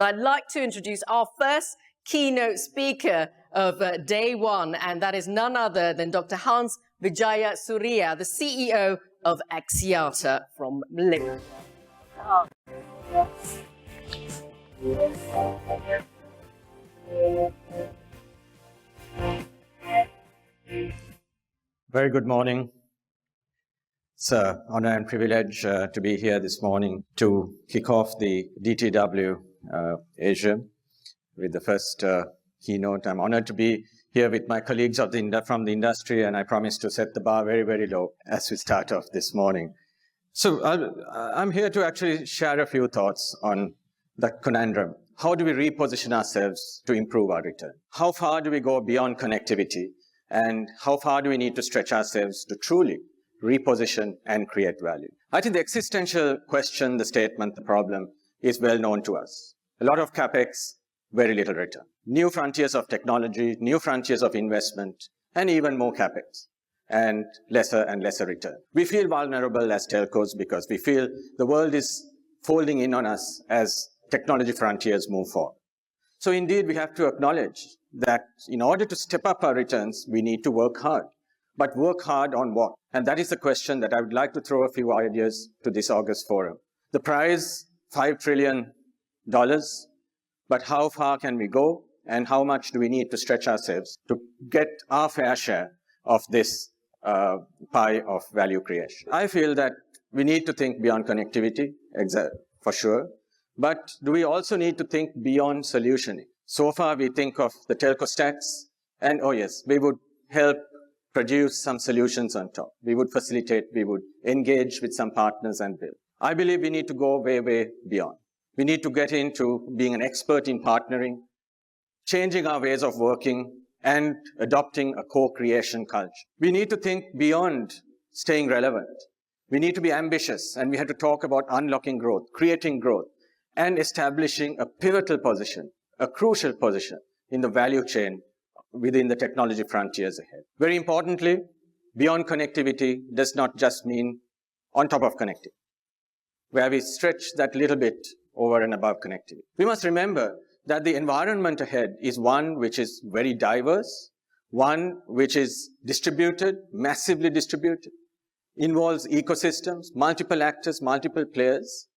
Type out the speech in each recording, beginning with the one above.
I'd like to introduce our first keynote speaker of day one, and that is none other than Dr. Hans Wijayasuriya, the CEO of Axiata from Malaysia. Very good morning. It's an honor and privilege to be here this morning to kick off the DTW Asia with the first keynote. I'm honored to be here with my colleagues from the industry, and I promise to set the bar very, very low as we start off this morning. So I'm here to actually share a few thoughts on the conundrum. How do we reposition ourselves to improve our return? How far do we go beyond connectivity? And how far do we need to stretch ourselves to truly reposition and create value? I think the existential question, the statement, the problem is well known to us. A lot of capex, very little return. New frontiers of technology, new frontiers of investment, and even more capex, and lesser return. We feel vulnerable as telcos because we feel the world is folding in on us as technology frontiers move forward. So indeed, we have to acknowledge that in order to step up our returns, we need to work hard. But work hard on what? And that is the question that I would like to throw a few ideas to this August forum. The prize, $5 trillion, but how far can we go? And how much do we need to stretch ourselves to get our fair share of this pie of value creation? I feel that we need to think beyond connectivity, for sure. But do we also need to think beyond solutioning? So far, we think of the telco stacks, and oh yes, we would help produce some solutions on top. We would facilitate, we would engage with some partners and build. I believe we need to go way, way beyond. We need to get into being an expert in partnering, changing our ways of working, and adopting a co-creation culture. We need to think beyond staying relevant. We need to be ambitious, and we have to talk about unlocking growth, creating growth, and establishing a pivotal position, a crucial position in the value chain within the technology frontiers ahead. Very importantly, beyond connectivity does not just mean on top of connectivity, where we stretch that little bit over and above connectivity. We must remember that the environment ahead is one which is very diverse, one which is distributed, massively distributed, involves ecosystems, multiple actors, multiple players.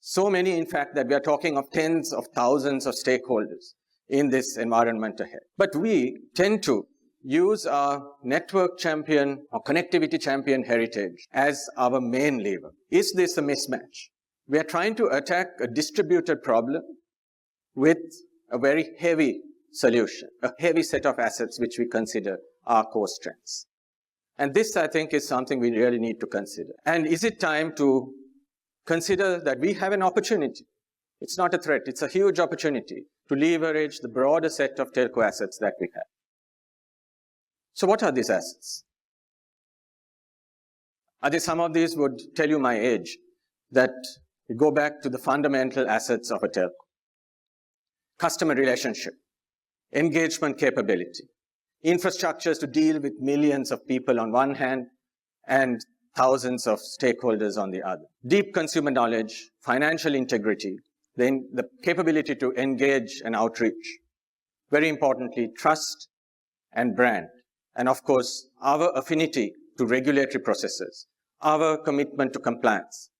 So many, in fact, that we are talking of tens of thousands of stakeholders in this environment ahead. But we tend to use our network champion or connectivity champion heritage as our main lever. Is this a mismatch? We are trying to attack a distributed problem with a very heavy solution, a heavy set of assets which we consider our core strengths. And this, I think, is something we really need to consider. And is it time to consider that we have an opportunity? It's not a threat, it's a huge opportunity to leverage the broader set of telco assets that we have. So what are these assets? I think some of these would tell you my age, that we go back to the fundamental assets of a telco. Customer relationship, engagement capability, infrastructures to deal with millions of people on one hand and thousands of stakeholders on the other. Deep consumer knowledge, financial integrity, then the capability to engage and outreach. Very importantly, trust and brand. And of course, our affinity to regulatory processes, our commitment to compliance,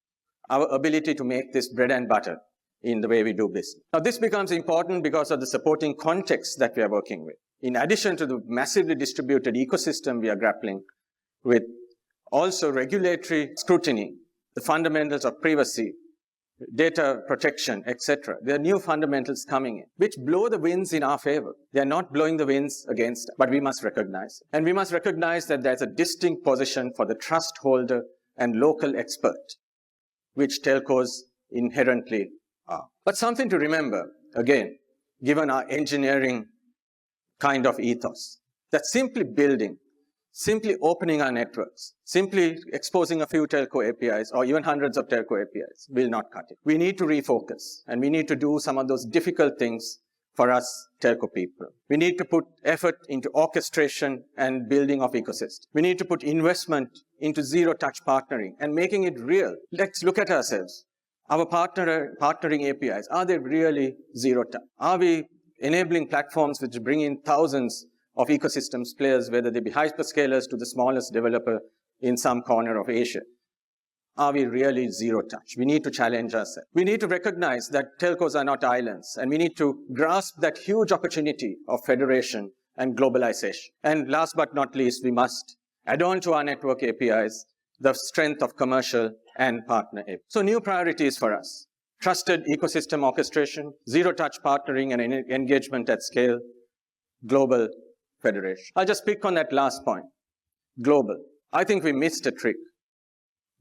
our ability to make this bread and butter in the way we do business. Now, this becomes important because of the supporting context that we are working with. In addition to the massively distributed ecosystem we are grappling with, also regulatory scrutiny, the fundamentals of privacy, data protection, etc. There are new fundamentals coming in, which blow the winds in our favor. They are not blowing the winds against us, but we must recognize it. And we must recognize that there's a distinct position for the trust holder and local expert, which telcos inherently are. But something to remember, again, given our engineering kind of ethos, that simply building, simply opening our networks, simply exposing a few telco APIs or even hundreds of telco APIs will not cut it. We need to refocus, and we need to do some of those difficult things for us telco people. We need to put effort into orchestration and building of ecosystem. We need to put investment into zero-touch partnering and making it real. Let's look at ourselves. Our partnering APIs, are they really zero touch? Are we enabling platforms which bring in thousands of ecosystems players, whether they be hyperscalers to the smallest developer in some corner of Asia? Are we really zero touch? We need to challenge ourselves. We need to recognize that telcos are not islands, and we need to grasp that huge opportunity of federation and globalization. And last but not least, we must add on to our network APIs the strength of commercial and partner APIs. So new priorities for us: trusted ecosystem orchestration, zero-touch partnering and engagement at scale, global federation. I'll just pick on that last point, global. I think we missed a trick.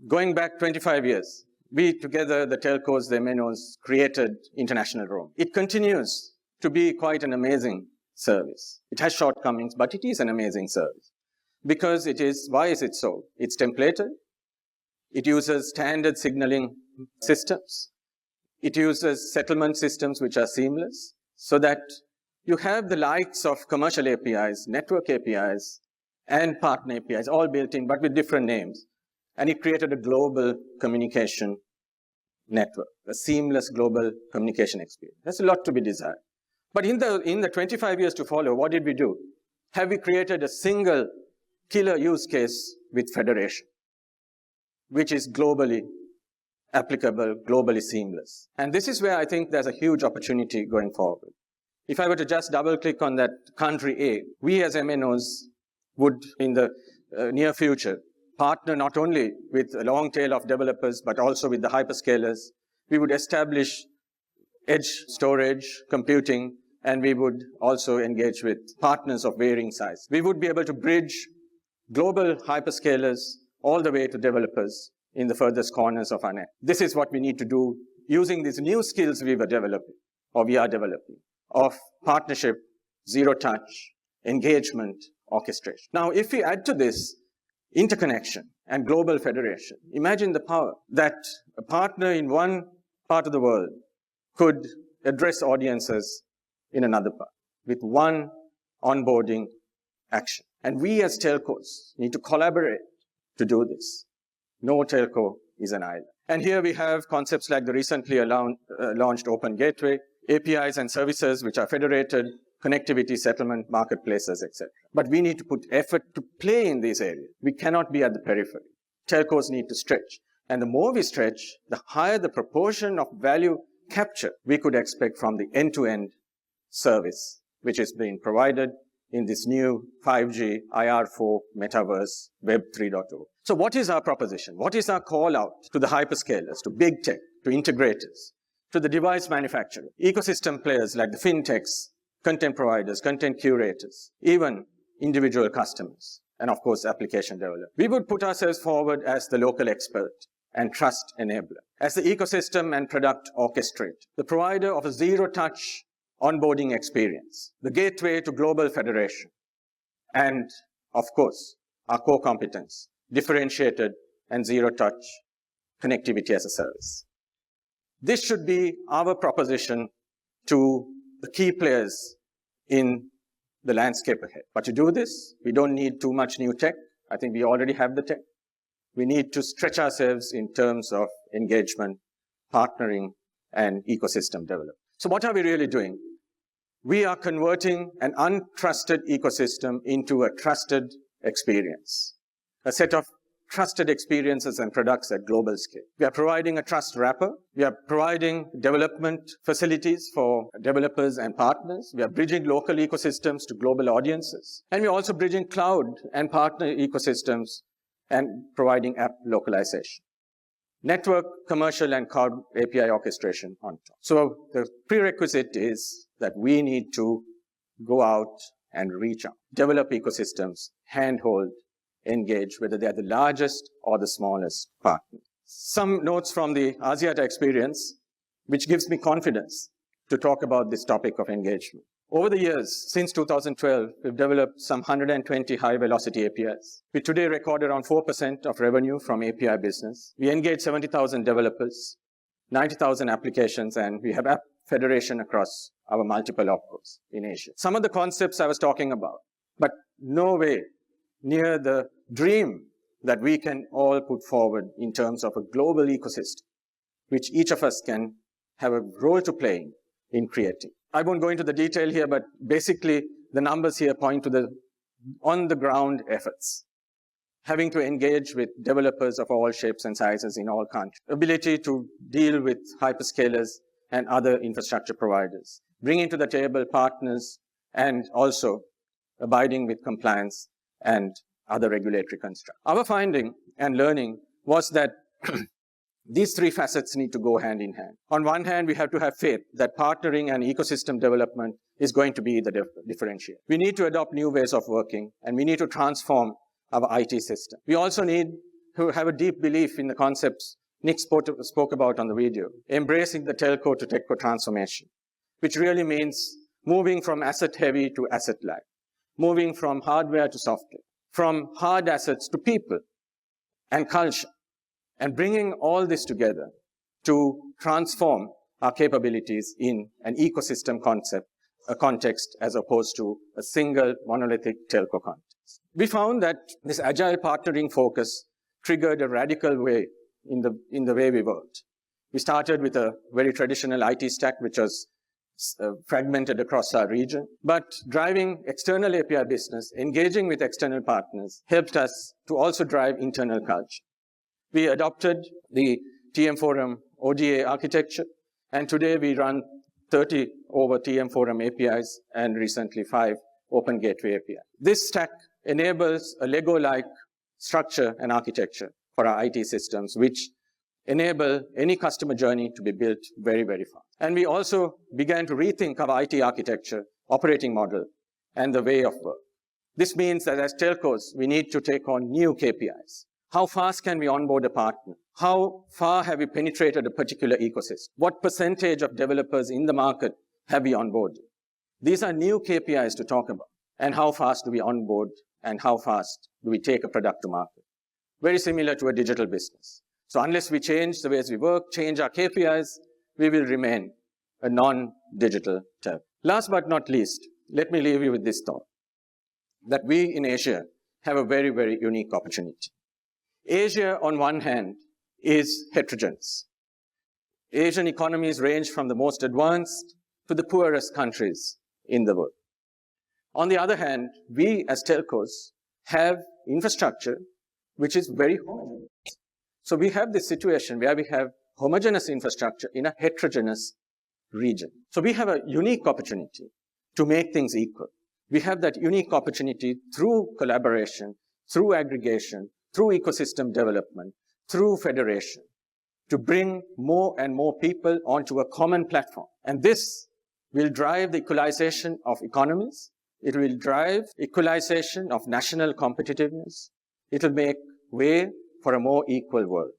Going back 25 years, we together, the telcos, the MNOs, created international roaming. It continues to be quite an amazing service. It has shortcomings, but it is an amazing service. Because it is, why is it so? It's templated. It uses standard signaling systems. It uses settlement systems which are seamless, so that you have the likes of commercial APIs, network APIs, and partner APIs, all built in, but with different names. And it created a global communication network, a seamless global communication experience. There's a lot to be desired. But in the 25 years to follow, what did we do? Have we created a single killer use case with federation, which is globally applicable, globally seamless? And this is where I think there's a huge opportunity going forward. If I were to just double click on that country A, we as MNOs would, in the near future, partner not only with a long tail of developers, but also with the hyperscalers. We would establish edge storage, computing, and we would also engage with partners of varying size. We would be able to bridge global hyperscalers all the way to developers in the furthest corners of our net. This is what we need to do using these new skills we are developing, of partnership, zero touch, engagement, orchestration. Now, if we add to this interconnection and global federation, imagine the power that a partner in one part of the world could address audiences in another part with one onboarding action. And we as telcos need to collaborate to do this. No telco is an island. And here we have concepts like the recently launched Open Gateway, APIs and services which are federated, connectivity, settlement, marketplaces, etc. But we need to put effort to play in these areas. We cannot be at the periphery. Telcos need to stretch. And the more we stretch, the higher the proportion of value capture we could expect from the end-to-end service, which is being provided in this new 5G, IR4, Metaverse, Web 3.0. So what is our proposition? What is our call out to the hyperscalers, to big tech, to integrators, to the device manufacturer, ecosystem players like the fintechs, content providers, content curators, even individual customers, and of course, application developers? We would put ourselves forward as the local expert and trust enabler, as the ecosystem and product orchestrator, the provider of a zero-touch onboarding experience, the gateway to global federation, and of course, our core competence, differentiated and zero-touch connectivity as a service. This should be our proposition to the key players in the landscape ahead. But to do this, we don't need too much new tech. I think we already have the tech. We need to stretch ourselves in terms of engagement, partnering, and ecosystem development. So what are we really doing? We are converting an untrusted ecosystem into a trusted experience, a set of trusted experiences and products at global scale. We are providing a trust wrapper. We are providing development facilities for developers and partners. We are bridging local ecosystems to global audiences. And we are also bridging cloud and partner ecosystems and providing app localization. Network, commercial, and cloud API orchestration on top. So the prerequisite is that we need to go out and reach out, develop ecosystems, handhold, engage, whether they are the largest or the smallest partner. Some notes from the Axiata experience, which gives me confidence to talk about this topic of engagement. Over the years, since 2012, we've developed some 120 high-velocity APIs. We today record around 4% of revenue from API business. We engage 70,000 developers, 90,000 applications, and we have app federation across our multiple opcos in Asia. Some of the concepts I was talking about, but no way near the dream that we can all put forward in terms of a global ecosystem which each of us can have a role to play in creating. I won't go into the detail here, but basically the numbers here point to the on-the-ground efforts, having to engage with developers of all shapes and sizes in all countries, ability to deal with hyperscalers and other infrastructure providers, bringing to the table partners, and also abiding with compliance and other regulatory constructs. Our finding and learning was that these three facets need to go hand in hand. On one hand, we have to have faith that partnering and ecosystem development is going to be the differentiator. We need to adopt new ways of working, and we need to transform our IT system. We also need to have a deep belief in the concepts Nick spoke about on the video, embracing the telco to TechCo transformation, which really means moving from asset-heavy to asset-light, moving from hardware to software, from hard assets to people and culture, and bringing all this together to transform our capabilities in an ecosystem context as opposed to a single monolithic telco context. We found that this agile partnering focus triggered a radical way in the way we worked. We started with a very traditional IT stack, which was fragmented across our region, but driving external API business, engaging with external partners, helped us to also drive internal culture. We adopted the TM Forum ODA architecture, and today we run 30 over TM Forum APIs and recently 5 Open Gateway APIs. This stack enables a Lego-like structure and architecture for our IT systems, which enable any customer journey to be built very, very fast. And we also began to rethink our IT architecture, operating model, and the way of work. This means that as telcos, we need to take on new KPIs. How fast can we onboard a partner? How far have we penetrated a particular ecosystem? What percentage of developers in the market have we onboarded? These are new KPIs to talk about. And how fast do we onboard, and how fast do we take a product to market? Very similar to a digital business. So unless we change the ways we work, change our KPIs, we will remain a non-digital telco. Last but not least, let me leave you with this thought, that we in Asia have a very, very unique opportunity. Asia, on one hand, is heterogeneous. Asian economies range from the most advanced to the poorest countries in the world. On the other hand, we as telcos have infrastructure which is very homogeneous. So we have this situation where we have homogeneous infrastructure in a heterogeneous region. So we have a unique opportunity to make things equal. We have that unique opportunity through collaboration, through aggregation, through ecosystem development, through federation, to bring more and more people onto a common platform. And this will drive the equalization of economies. It will drive equalization of national competitiveness. It will make way for a more equal world.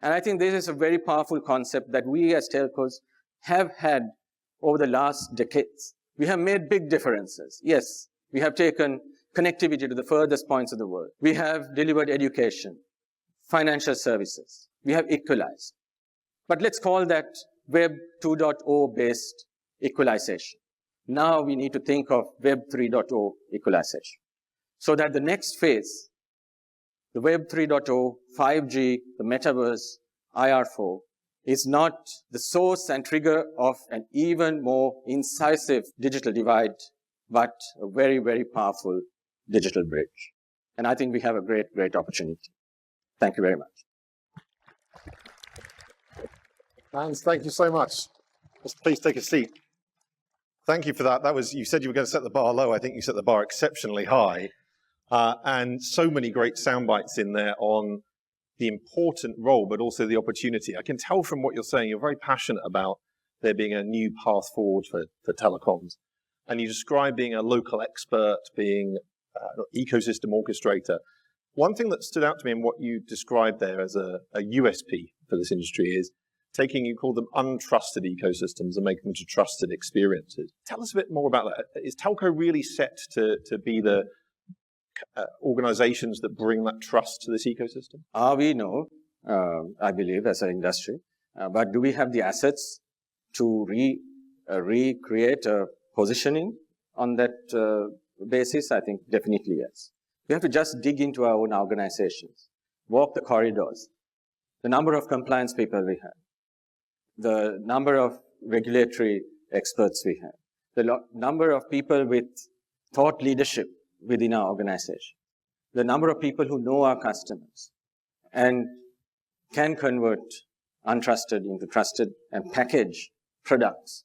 And I think this is a very powerful concept that we as telcos have had over the last decades. We have made big differences. Yes, we have taken connectivity to the furthest points of the world. We have delivered education, financial services. We have equalized. But let's call that Web 2.0 based equalization. Now we need to think of Web 3.0 equalization. So that the next phase, the Web 3.0, 5G, the metaverse, IR4, is not the source and trigger of an even more incisive digital divide, but a very, very powerful digital bridge. And I think we have a great, great opportunity. Thank you very much. Hans, thank you so much. Please take a seat. Thank you for that. You said you were going to set the bar low. I think you set the bar exceptionally high. And so many great sound bites in there on the important role, but also the opportunity. I can tell from what you're saying, you're very passionate about there being a new path forward for telecoms. And you describe being a local expert, being an ecosystem orchestrator. One thing that stood out to me in what you described there as a USP for this industry is taking, you call them untrusted ecosystems and making them to trusted experiences. Tell us a bit more about that. Is telco really set to be the organizations that bring that trust to this ecosystem? We know, I believe, as an industry. But do we have the assets to recreate a positioning on that basis? I think definitely yes. We have to just dig into our own organizations, walk the corridors, the number of compliance people we have, the number of regulatory experts we have, the number of people with thought leadership within our organization, the number of people who know our customers and can convert untrusted into trusted and package products.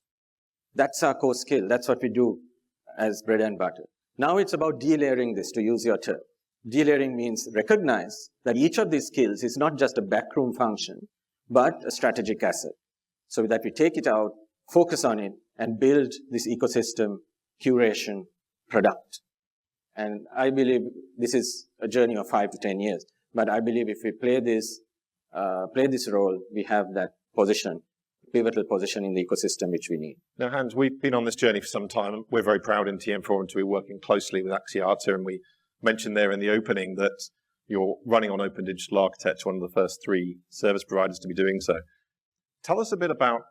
That's our core skill. That's what we do as bread and butter. Now it's about delayering this, to use your term. Delayering means recognize that each of these skills is not just a backroom function, but a strategic asset. So that we take it out, focus on it, and build this ecosystem, curation, product. And I believe this is a journey of 5 to 10 years. But I believe if we play this role, we have that position, pivotal position in the ecosystem which we need. Now, Hans, we've been on this journey for some time. We're very proud in TM Forum to be working closely with Axiata, and we mentioned there in the opening that you're running on open digital architecture, one of the first 3 service providers to be doing so. Tell us a bit about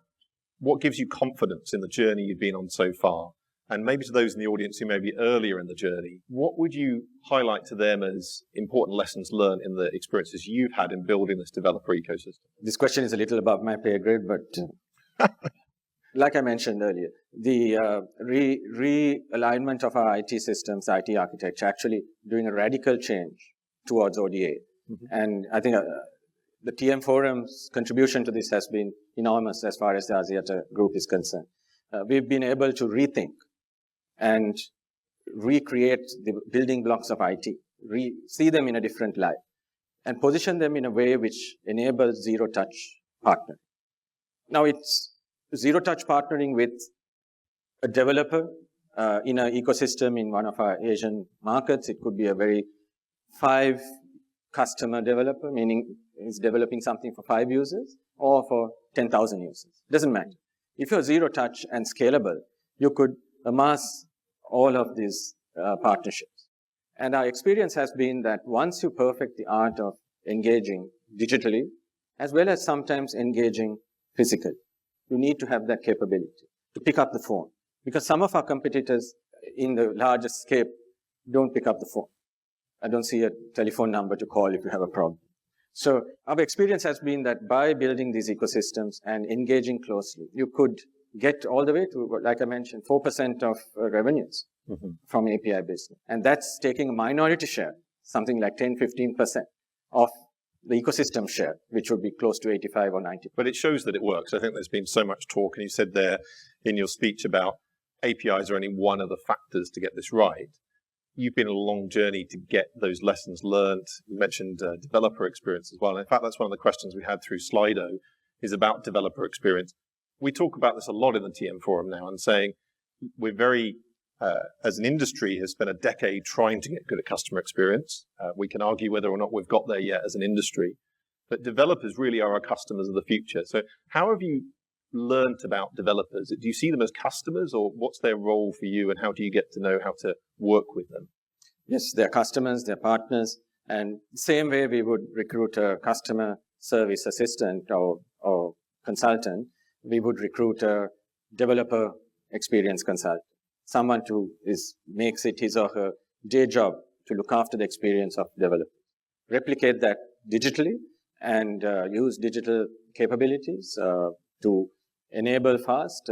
what gives you confidence in the journey you've been on so far, and maybe to those in the audience who may be earlier in the journey, what would you highlight to them as important lessons learned in the experiences you've had in building this developer ecosystem? This question is a little above my pay grade, but like I mentioned earlier, the realignment of our IT systems, IT architecture, actually doing a radical change towards ODA. Mm-hmm. And I think the TM Forum's contribution to this has been enormous as far as the Axiata group is concerned. We've been able to rethink and recreate the building blocks of IT, see them in a different light, and position them in a way which enables zero-touch partnering. Now, it's zero-touch partnering with a developer in an ecosystem in one of our Asian markets. It could be a very 5-customer developer, meaning he's developing something for 5 users or for 10,000 users. Doesn't matter. If you're zero-touch and scalable, you could amass all of these partnerships. And our experience has been that once you perfect the art of engaging digitally, as well as sometimes engaging physically, you need to have that capability to pick up the phone. Because some of our competitors in the larger scale don't pick up the phone. I don't see a telephone number to call if you have a problem. So our experience has been that by building these ecosystems and engaging closely, you could get all the way to, like I mentioned, 4% of revenues from API business. And that's taking a minority share, something like 10, 15% of the ecosystem share, which would be close to 85 or 90. But it shows that it works. I think there's been so much talk, and you said there in your speech about APIs are only one of the factors to get this right. You've been on a long journey to get those lessons learned. You mentioned developer experience as well. And in fact, that's one of the questions we had through Slido is about developer experience. We talk about this a lot in the TM Forum now and saying we're very, as an industry, has spent a decade trying to get good at customer experience. We can argue whether or not we've got there yet as an industry, but developers really are our customers of the future. So how have you learned about developers? Do you see them as customers, or what's their role for you, and how do you get to know how to work with them? Yes, they're customers, they're partners, and same way we would recruit a customer service assistant or consultant, we would recruit a developer experience consultant, someone who makes it his or her day job to look after the experience of developers. Replicate that digitally and use digital capabilities to enable fast,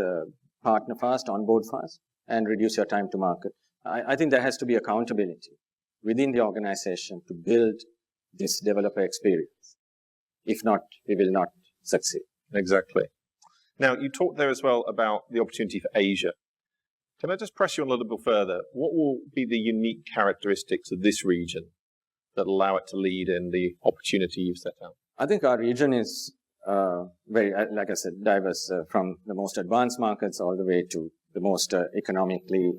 partner fast, onboard fast, and reduce your time to market. I think there has to be accountability within the organization to build this developer experience. If not, we will not succeed. Exactly. Now, you talked there as well about the opportunity for Asia. Can I just press you on a little bit further? What will be the unique characteristics of this region that allow it to lead in the opportunity you've set out? I think our region is very, like I said, diverse from the most advanced markets all the way to the most economically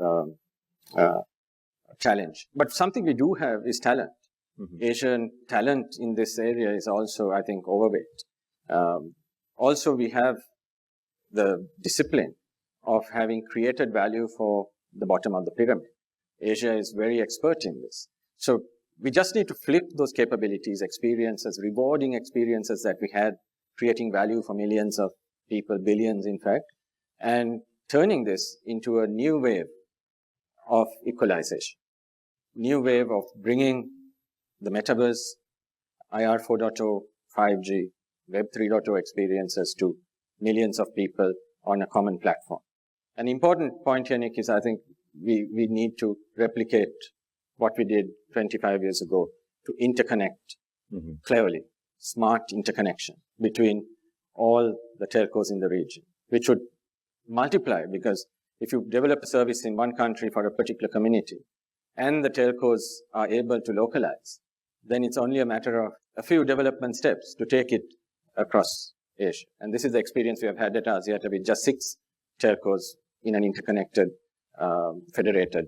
challenged. But something we do have is talent. Mm-hmm. Asian talent in this area is also, I think, overweight. Also, we have the discipline of having created value for the bottom of the pyramid. Asia is very expert in this. So we just need to flip those capabilities, experiences, rewarding experiences that we had, creating value for millions of people, billions in fact, and turning this into a new wave of equalization, new wave of bringing the metaverse, IR 4.0, 5G, Web 3.0 experiences to millions of people on a common platform. An important point here, Nick, is I think we need to replicate what we did 25 years ago to interconnect cleverly, smart interconnection between all the telcos in the region, which would multiply, because if you develop a service in one country for a particular community and the telcos are able to localize, then it's only a matter of a few development steps to take it across Asia. And this is the experience we have had at Axiata with just 6 telcos in an interconnected, federated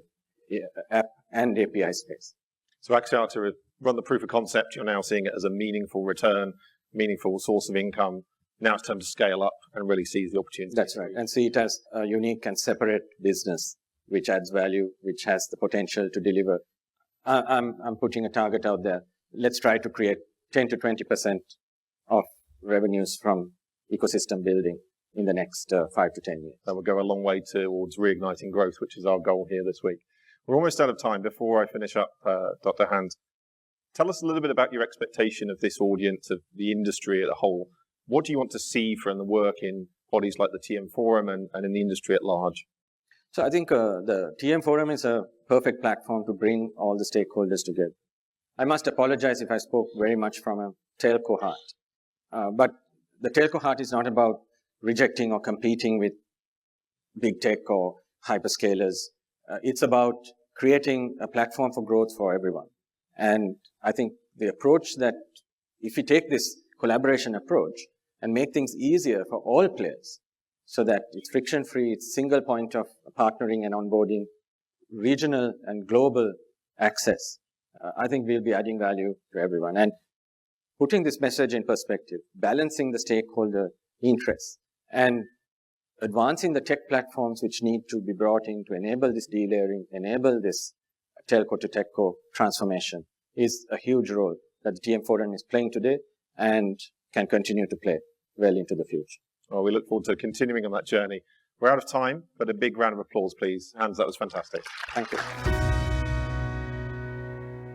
app and API space. So Axiata run the proof of concept. You're now seeing it as a meaningful return, meaningful source of income. Now it's time to scale up and really seize the opportunity. That's right. And see it as a unique and separate business, which adds value, which has the potential to deliver. I'm putting a target out there. Let's try to create 10 to 20% of revenues from ecosystem building in the next 5 to 10 years. That will go a long way towards reigniting growth, which is our goal here this week. We're almost out of time. Before I finish up, Dr. Hans, tell us a little bit about your expectation of this audience, of the industry as a whole. What do you want to see from the work in bodies like the TM Forum and in the industry at large? So I think the TM Forum is a perfect platform to bring all the stakeholders together. I must apologize if I spoke very much from a telco heart. But the telco heart is not about rejecting or competing with big tech or hyperscalers. It's about creating a platform for growth for everyone. And I think the approach that, if we take this collaboration approach and make things easier for all players so that it's friction-free, it's single point of partnering and onboarding, regional and global access, I think we'll be adding value to everyone. And putting this message in perspective, balancing the stakeholder interests, and advancing the tech platforms which need to be brought in to enable this delayering, enable this telco to TechCo transformation is a huge role that the TM Forum is playing today and can continue to play well into the future. Well, we look forward to continuing on that journey. We're out of time, but a big round of applause, please. Hans, that was fantastic. Thank you.